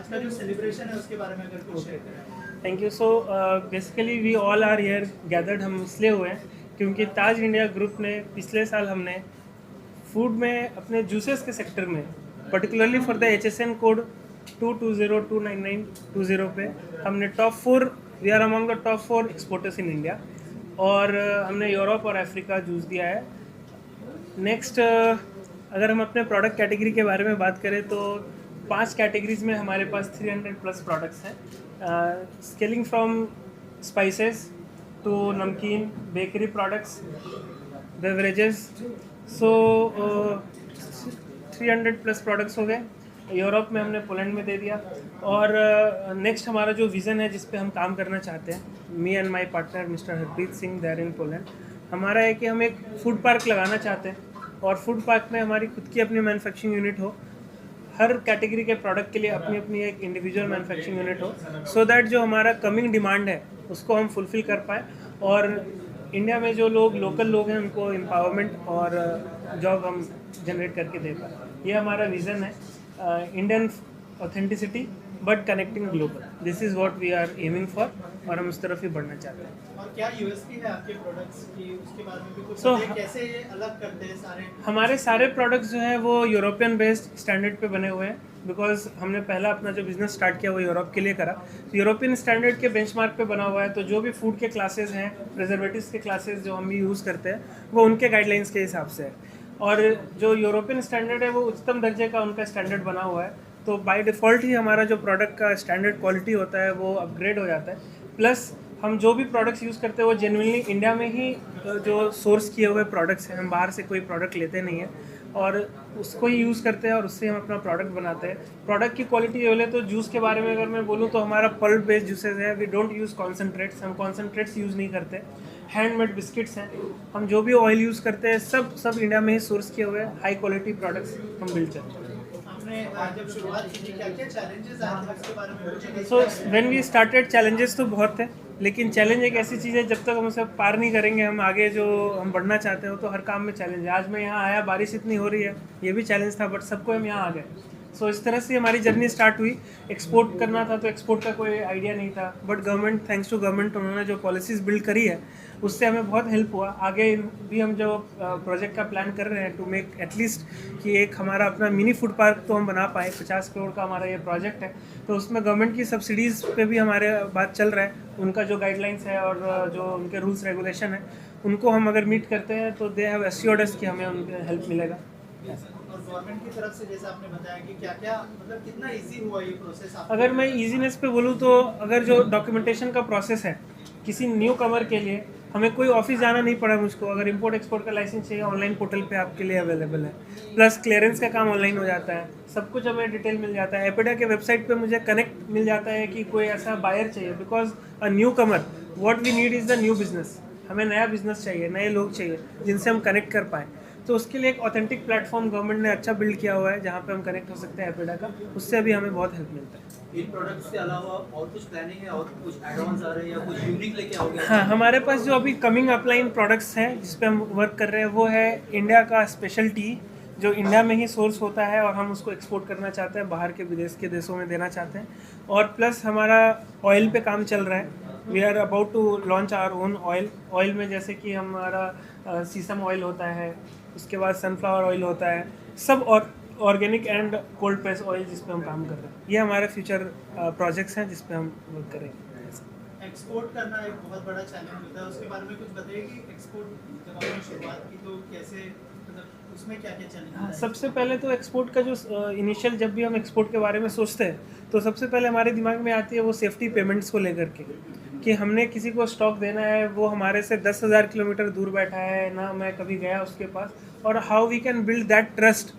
आज का जो सेलिब्रेशन है उसके बारे में अगर कुछ शेयर करें। Thank you. So basically we all are here gathered, हम इसलिए हुए हैं क्योंकि ताज इंडिया ग्रुप ने पिछले साल हमने फूड में अपने जूसेस के सेक्टर में particularly for the HSN code 22029920 पे हमने top 4, we are among the top 4 एक्सपोर्टर्स इन इंडिया, और हमने यूरोप और अफ्रीका जूस दिया है। नेक्स्ट, अगर हम अपने प्रोडक्ट कैटेगरी के बारे में बात करें तो 5 कैटेगरीज में हमारे पास 300 प्लस प्रोडक्ट्स हैं, स्केलिंग फ्रॉम स्पाइसेस टू नमकीन, बेकरी प्रोडक्ट्स, बेवरेजेस। सो 300 प्लस प्रोडक्ट्स हो गए। यूरोप में हमने पोलैंड में दे दिया। और नेक्स्ट हमारा जो विज़न है जिस पे हम काम करना चाहते हैं, me and my partner mister Harpreet Singh there in Poland, हमारा है कि हम एक फूड पार्क लगाना चाहते हैं और फूड पार्क में हमारी खुद की अपनी मैन्युफैक्चरिंग यूनिट हो, हर कैटेगरी के प्रोडक्ट के लिए अपनी अपनी एक इंडिविजुअल मैन्युफैक्चरिंग यूनिट हो, सो दैट जो हमारा कमिंग डिमांड है उसको हम फुलफ़िल कर पाएँ और इंडिया में जो लोग लोकल लोग हैं उनको एम्पावरमेंट और जॉब हम जनरेट करके दे पाएँ। ये हमारा विज़न है, Indian authenticity but connecting global, this is what we are aiming for, और हम उस तरफ ही बढ़ना चाहते हैं। और क्या यूएसपी है आपके प्रोडक्ट्स की, उसके बारे में भी कुछ So, बताइए, कैसे ये अलग करते हैं सारे। हमारे सारे प्रोडक्ट्स जो हैं वो यूरोपियन बेस्ड स्टैंडर्ड पे बने हुए हैं, बिकॉज हमने पहला अपना जो बिज़नेस स्टार्ट किया वो यूरोप के लिए करा, तो यूरोपियन स्टैंडर्ड के बेंचमार्क पे बना हुआ है। तो जो भी फूड के क्लासेस हैं, प्रिजर्वेटिव्स के क्लासेस जो हम भी यूज़ करते हैं, वो उनके गाइडलाइंस के हिसाब से है। और जो यूरोपियन स्टैंडर्ड है वो उच्चतम दर्जे का उनका स्टैंडर्ड बना हुआ है, तो बाय डिफ़ॉल्ट ही हमारा जो प्रोडक्ट का स्टैंडर्ड क्वालिटी होता है वो अपग्रेड हो जाता है। प्लस हम जो भी प्रोडक्ट्स यूज़ करते हैं वो जेन्युइनली इंडिया में ही जो सोर्स किए हुए प्रोडक्ट्स हैं, हम बाहर से कोई प्रोडक्ट लेते नहीं हैं और उसको ही यूज़ करते हैं और उससे हम अपना प्रोडक्ट बनाते हैं। प्रोडक्ट की क्वालिटी बोले तो जूस के बारे में अगर मैं बोलूँ तो हमारा पल्प बेस्ड जूसेस है, वी डोंट यूज़ कॉन्सनट्रेट्स, हम कॉन्सनट्रेट्स यूज़ नहीं करते। हैंडमेड बिस्किट्स हैं, हम जो भी ऑयल यूज़ करते हैं सब इंडिया में ही सोर्स किए हुए हाई क्वालिटी प्रोडक्ट्स हम बिल्ड करते हैं। हमने जब शुरुआत की थी, क्या क्या चैलेंजेस आए थे उसके बारे में मुझे so when we started, challenges तो बहुत थे, लेकिन चैलेंज एक ऐसी चीज़ है जब तक हम उसे पार नहीं करेंगे, हम आगे जो हम बढ़ना चाहते हो तो हर काम में चैलेंज है। आज मैं यहाँ आया, बारिश इतनी हो रही है, ये भी चैलेंज था, बट सबको हम यहाँ आ गए। सो इस तरह से हमारी जर्नी स्टार्ट हुई। एक्सपोर्ट करना था तो एक्सपोर्ट का कोई आइडिया नहीं था, but government, thanks to government, उन्होंने जो पॉलिसीज़ बिल्ड करी है उससे हमें बहुत हेल्प हुआ। आगे भी हम जो प्रोजेक्ट का प्लान कर रहे हैं टू मेक एटलीस्ट कि एक हमारा अपना मिनी फूड पार्क तो हम बना पाए। 50 करोड़ का हमारा ये प्रोजेक्ट है, तो उसमें गवर्नमेंट की सब्सिडीज़ पे भी हमारे बात चल रहा है। उनका जो गाइडलाइंस है और जो उनके रूल्स रेगुलेशन है उनको हम अगर मीट करते हैं तो दे हैव एश्योर्ड अस कि हमें उनके हेल्प मिलेगा। और गवर्नमेंट की तरफ से जैसे आपने बताया कि क्या क्या मतलब कितना इजी हुआ ये प्रोसेस आपके अगर मैं ईजीनेस पे बोलूँ तो अगर जो डॉक्यूमेंटेशन का प्रोसेस है किसी न्यू कमर के लिए, हमें कोई ऑफिस जाना नहीं पड़ा मुझको। अगर इंपोर्ट एक्सपोर्ट का लाइसेंस चाहिए, ऑनलाइन पोर्टल पे आपके लिए अवेलेबल है। प्लस क्लियरेंस का काम ऑनलाइन हो जाता है, सब कुछ हमें डिटेल मिल जाता है। एपेडा के वेबसाइट पे मुझे कनेक्ट मिल जाता है कि कोई ऐसा बायर चाहिए, because a newcomer what we need is the new business. हमें नया बिजनेस चाहिए, नए लोग चाहिए जिनसे हम कनेक्ट कर पाएँ। तो उसके लिए एक ऑथेंटिक प्लेटफॉर्म गवर्नमेंट ने अच्छा बिल्ड किया हुआ है जहाँ पे हम कनेक्ट हो सकते हैं एपेडा का, उससे भी हमें बहुत हेल्प मिलता है। इन प्रोडक्ट्स के अलावा और कुछ प्लानिंग है, और कुछ एड-ऑन्स आ रहे हैं या कुछ यूनिक लेके आओगे? हाँ, हमारे पास जो अभी कमिंग अपलाइन प्रोडक्ट्स हैं जिस पे हम वर्क कर रहे हैं वो है इंडिया का स्पेशल टी, जो इंडिया में ही सोर्स होता है और हम उसको एक्सपोर्ट करना चाहते हैं, बाहर के विदेश के देशों में देना चाहते हैं। और प्लस हमारा ऑयल पे काम चल रहा है, we are about to launch our own oil. Oil में जैसे कि हमारा सीसम ऑयल होता है, उसके बाद सनफ्लावर ऑयल होता है, सब और organic and cold press oil जिस पे हम काम कर रहे हैं। ये हमारे फ्यूचर प्रोजेक्ट्स हैं जिस पे हम वर्क करेंगे। एक्सपोर्ट करना एक बहुत बड़ा चैलेंज होता है, उसके बारे में कुछ बताइए कि एक्सपोर्ट जब आपने शुरुआत की तो कैसे, मतलब उसमें क्या क्या चैलेंज हाँ, आए? सबसे पहले तो एक्सपोर्ट का जो इनिशियल, जब भी हम एक्सपोर्ट के बारे में सोचते हैं तो सबसे पहले हमारे दिमाग में आती है वो सेफ्टी पेमेंट्स को लेकर के, कि हमने किसी को स्टॉक देना है, वो हमारे से 10,000 किलोमीटर दूर बैठा है ना, मैं कभी गया उसके पास, और how we can build that trust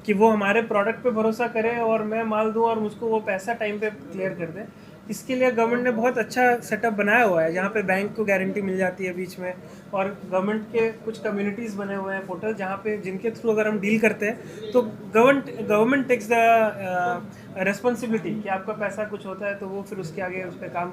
कि वो हमारे प्रोडक्ट पे भरोसा करे और मैं माल दूँ और मुझको वो पैसा टाइम पे क्लियर कर दे। इसके लिए गवर्नमेंट ने बहुत अच्छा सेटअप बनाया हुआ है जहाँ पे बैंक को गारंटी मिल जाती है बीच में, और गवर्नमेंट के कुछ कम्युनिटीज़ बने हुए हैं पोर्टल जहाँ पे जिनके थ्रू अगर हम डील करते हैं तो गवर्नमेंट टेक्स द रिस्पॉन्सिबिलिटी कि आपका पैसा कुछ होता है तो वो फिर उसके आगे उस पर काम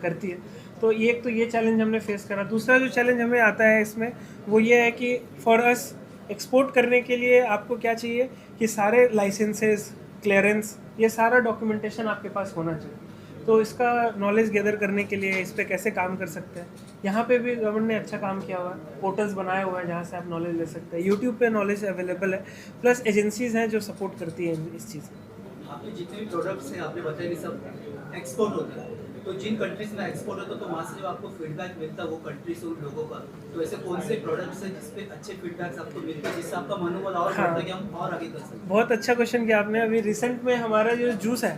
करती है। तो ये चैलेंज हमने फेस करा। दूसरा जो चैलेंज हमें आता है इसमें वो ये है कि फॉर अस एक्सपोर्ट करने के लिए आपको क्या चाहिए कि सारे लाइसेंसेस, क्लियरेंस ये सारा डॉक्यूमेंटेशन आपके पास होना चाहिए। तो इसका नॉलेज गैदर करने के लिए इस पर कैसे काम कर सकते हैं, यहाँ पे भी गवर्नमेंट ने अच्छा काम किया हुआ है, पोर्टल्स बनाए हुए हैं जहाँ से आप नॉलेज ले सकते हैं। यूट्यूब पे नॉलेज अवेलेबल है, प्लस एजेंसीज़ हैं जो सपोर्ट करती हैं इस चीज़ को। आपने जितने भी प्रोडक्ट्स हैं आपने बताया कि सब एक्सपोर्ट होते हैं, तो जिन कंट्रीज में एक्सपोर्ट होता है तो वहाँ से जो आपको फीडबैक मिलता है वो कंट्रीज और लोगों का, तो ऐसे कौन से प्रोडक्ट्स हैं जिसपे अच्छे फीडबैक्स आपको मिलते हैं जिससे आपका मनोबल और बढ़ता है कि हम और आगे कर सकते हैं? बहुत अच्छा क्वेश्चन किया आपने। अभी रिसेंट में हमारा जो जूस है,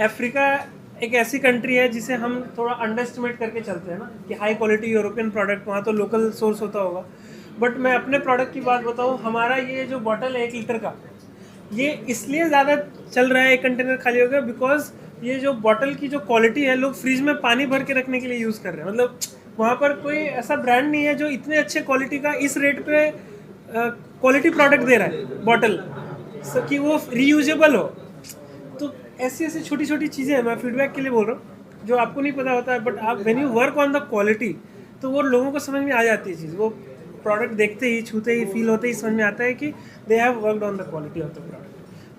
अफ्रीका एक ऐसी कंट्री है जिसे हम थोड़ा अंडर एस्टिमेट करके चलते हैं ना कि हाई क्वालिटी यूरोपियन प्रोडक्ट, वहाँ तो लोकल सोर्स होता होगा। बट मैं अपने प्रोडक्ट की बात बताऊँ, हमारा ये जो बॉटल है 1 लीटर का, ये इसलिए ज़्यादा चल रहा है, एक कंटेनर खाली हो गया, बिकॉज ये जो बॉटल की जो क्वालिटी है, लोग फ्रिज में पानी भर के रखने के लिए यूज़ कर रहे हैं। मतलब वहाँ पर कोई ऐसा ब्रांड नहीं है जो इतने अच्छे क्वालिटी का इस रेट पे क्वालिटी प्रोडक्ट दे रहा है बॉटल, कि वो रीयूजेबल हो। तो ऐसी ऐसी छोटी छोटी चीज़ें हैं, मैं फीडबैक के लिए बोल रहा हूँ, जो आपको नहीं पता होता है, बट आप when you work on the quality तो वो लोगों को समझ में आ जाती है चीज़। वो प्रोडक्ट देखते ही, छूते ही, फील होते ही समझ में आता है कि they have worked on the quality of the product.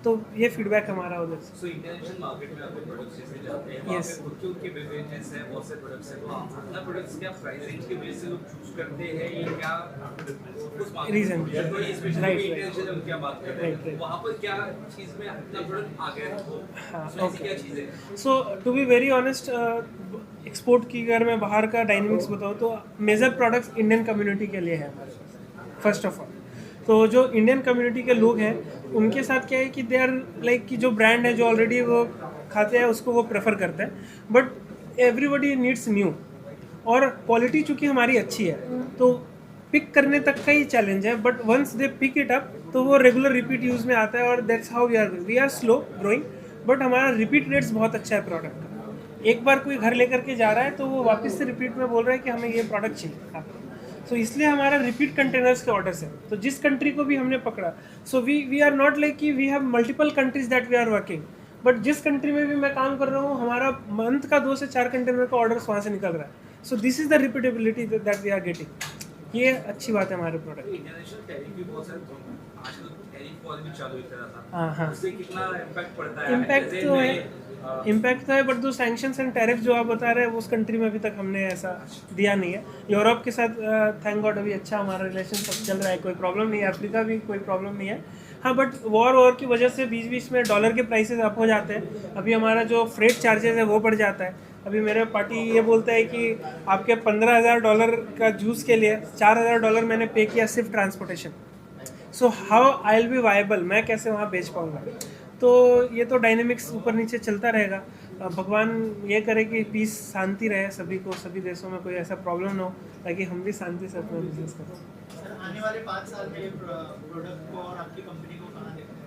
तो ये फीडबैक हमारा उधर से। सो इंटरनेशनल मार्केट में आपके प्रोडक्ट्स जैसे जाते हैं, वहाँ Yes. पे खुद के उनके बिजनेस हैं, बहुत से प्रोडक्ट्स हैं, तो अपना प्रोडक्ट्स क्या प्राइस रेंज की वजह से लोग चूज करते हैं, ये क्या उस मार्केट Reason. कोई स्पेशली Right, इंटरनेशनल हम क्या बात कर रहे Right, हैं, right. वहाँ पर क्या चीज़ में अपना प्रोडक्ट आ गया है, हाँ, उसमें ऐसी okay. क्या चीज़ें हैं? So to be very honest, export की अगर मैं बाहर का डायनेमिक्स बताऊँ तो मेजर प्रोडक्ट्स इंडियन कम्युनिटी के लिए है हमारे पास, फर्स्ट ऑफ ऑल। तो जो इंडियन कम्युनिटी के लोग हैं उनके साथ क्या है कि दे आर लाइक कि जो ब्रांड है जो ऑलरेडी वो खाते हैं उसको वो प्रेफर करते हैं, बट एवरीबडी नीड्स न्यू। और क्वालिटी चूँकि हमारी अच्छी है तो पिक करने तक का ही चैलेंज है, but once they pick it up तो वो रेगुलर रिपीट यूज़ में आता है, और that's how we are slow growing, but हमारा रिपीट रेट्स बहुत अच्छा है प्रोडक्ट का। एक बार कोई घर लेकर के जा रहा है तो वो वापस से रिपीट में बोल रहा है कि हमें ये प्रोडक्ट चाहिए। सो इसलिए हमारा रिपीट कंटेनर्स के ऑर्डर्स है। तो जिस कंट्री को भी हमने पकड़ा, so we are not like कि we have multiple countries that we are working, but जिस कंट्री में भी मैं काम कर रहा हूँ हमारा मंथ का 2 से 4 कंटेनर का ऑर्डर्स वहाँ से निकल रहा है। So this is the repeatability that we are getting. ये अच्छी बात है हमारे प्रोडक्ट। इंटरनेशनल टैरिफ भी बहुत सारे आजकल टैरिफ वॉर भी चालू एक तरह था, हाँ हाँ, उससे कितना इम्पैक्ट पड़ता है? इम्पैक्ट जैसे तो है, मैं, इम्पैक्ट तो है, बट जो सैंक्शंस एंड टैरिफ जो आप बता रहे हैं उस कंट्री में अभी तक हमने ऐसा दिया नहीं है। यूरोप के साथ थैंक गॉड अभी अच्छा हमारा रिलेशन सब चल रहा है, कोई प्रॉब्लम नहीं है। अफ्रीका भी कोई प्रॉब्लम नहीं है। हाँ, बट वॉर की वजह से बीच बीच में डॉलर के प्राइसेस अप हो जाते हैं। अभी हमारा जो फ्रेट चार्जेस है वो बढ़ जाता है। अभी मेरे पार्टी ये बोलता है कि आपके $15,000 का जूस के लिए $4,000 मैंने पे किया सिर्फ transportation. So how I will be viable, मैं कैसे वहाँ बेच पाऊँगा? तो ये तो डायनेमिक्स ऊपर नीचे चलता रहेगा। भगवान ये करे कि पीस, शांति रहे सभी को, सभी देशों में कोई ऐसा प्रॉब्लम ना हो, ताकि हम भी शांति से अपना बिजनेस करें। सर आने वाले 5 साल में ये प्रोडक्ट को और आपकी कंपनी को कहाँ देखते हैं?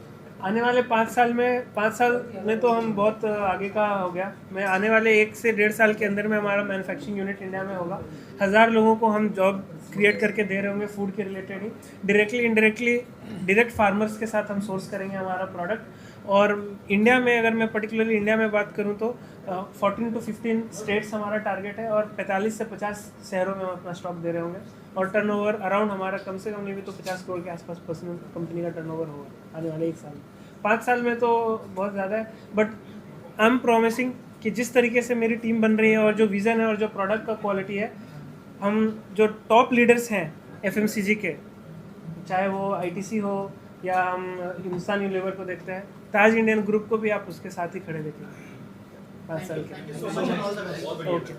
आने वाले 5 साल में तो हम बहुत आगे का हो गया। मैं आने वाले 1 से 1.5 साल के अंदर में हमारा मैन्युफैक्चरिंग यूनिट इंडिया में होगा। 1000 लोगों को हम जॉब क्रिएट करके दे रहे होंगे फूड के रिलेटेड ही, डायरेक्टली इनडायरेक्टली डायरेक्ट फार्मर्स के साथ हम सोर्स करेंगे हमारा प्रोडक्ट। और इंडिया में, अगर मैं पर्टिकुलरली इंडिया में बात करूं तो 14 to 15 स्टेट्स हमारा टारगेट है, और 45 से 50 शहरों में हम अपना स्टॉक दे रहे होंगे। और टर्नओवर अराउंड हमारा कम से कम नहीं भी तो 50 करोड़ के आसपास पर्सनल कंपनी का टर्नओवर होगा आने वाले 1 साल में। 5 साल में तो बहुत ज़्यादा है, बट आई एम प्रॉमिसिंग कि जिस तरीके से मेरी टीम बन रही है और जो विज़न है और जो प्रोडक्ट का क्वालिटी है, हम जो टॉप लीडर्स हैं FMCG के, चाहे वो ITC हो या हम हिंदुस्तान यूनिलीवर को देखते हैं, ताज इंडियन ग्रुप को भी आप उसके साथ ही खड़े देखेंगे 5 साल के। Thank you so much and all the best. Okay.